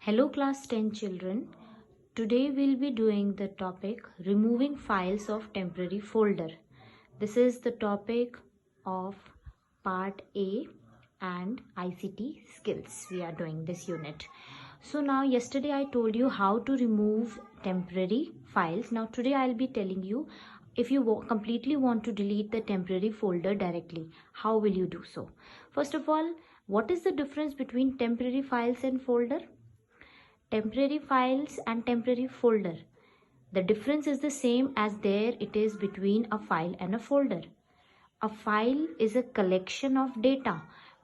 Hello class 10 children. Today we'll be doing the topic removing files of temporary folder. This is the topic of part A and ICT skills. We are doing this unit. So now yesterday I told you how to remove temporary files. Now today I'll be telling you if you completely want to delete the temporary folder directly, how will you do so? First of all, what is the difference between temporary files and folder? Temporary files and temporary folder. The difference is the same as there it is between a file and a folder. A file is a collection of data,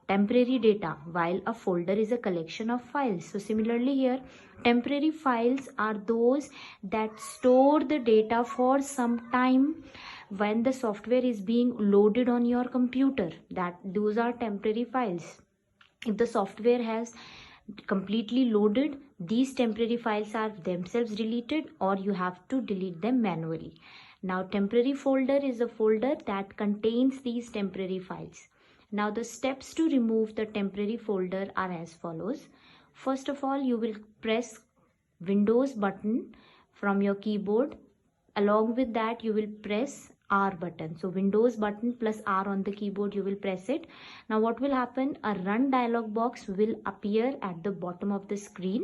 temporary data, while a folder is a collection of files. So similarly here, temporary files are those that store the data for some time when the software is being loaded on your computer. Those are temporary files. If the software has completely loaded, these temporary files are themselves deleted, or you have to delete them manually. Now temporary folder is a folder that contains these temporary files. Now the steps to remove the temporary folder are as follows. First of all, you will press Windows button from your keyboard. Along with that, you will press R button. So Windows button plus R on the keyboard, you will press it. Now what will happen? A run dialog box will appear at the bottom of the screen.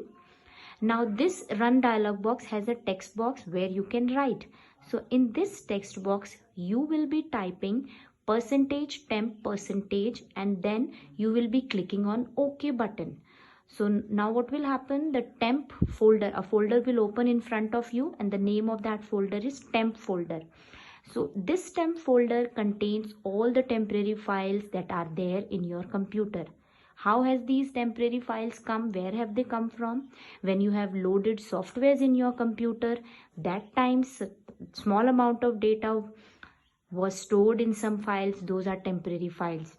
Now this run dialog box has a text box where you can write. So in this text box, you will be typing %temp% and then you will be clicking on OK button. So now what will happen? The temp folder, a folder will open in front of you and the name of that folder is temp folder. So this temp folder contains all the temporary files that are there in your computer. How has these temporary files come? Where have they come from? When you have loaded softwares in your computer, that time small amount of data was stored in some files. Those are temporary files.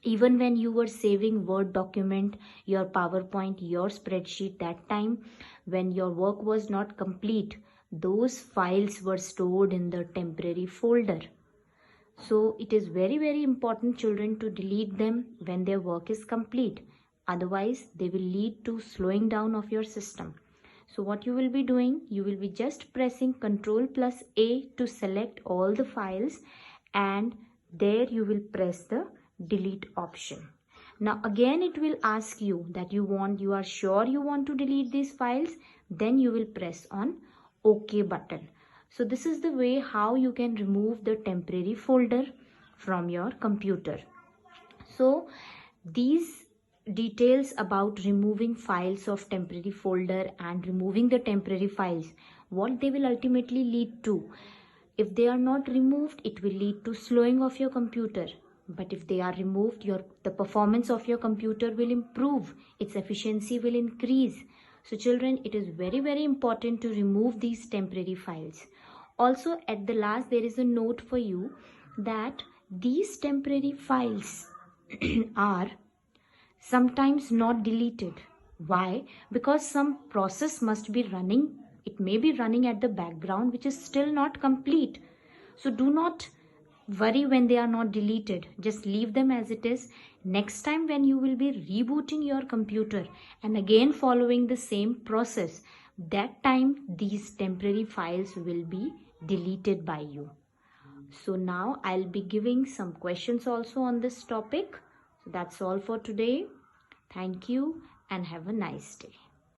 Even when you were saving Word document, your PowerPoint, your spreadsheet, that time when your work was not complete, those files were stored in the temporary folder. So it is very, very important, children, to delete them when their work is complete. Otherwise, they will lead to slowing down of your system. So what you will be doing, you will be just pressing Ctrl+A to select all the files, and there you will press the delete option. Now again it will ask you that you are sure you want to delete these files, then you will press on OK button. So this is the way how you can remove the temporary folder from your computer. So these details about removing files of temporary folder and removing the temporary files, what they will ultimately lead to. If they are not removed, it will lead to slowing of your computer. But if they are removed, the performance of your computer will improve, its efficiency will increase. So children, it is very, very important to remove these temporary files. Also at the last, there is a note for you that these temporary files are sometimes not deleted. Why? Because some process must be running. It may be running at the background, which is still not complete. So do not worry when they are not deleted. Just leave them as it is. Next time when you will be rebooting your computer and again following the same process, that time these temporary files will be deleted by you. So now I'll be giving some questions also on this topic. So that's all for today. Thank you and have a nice day.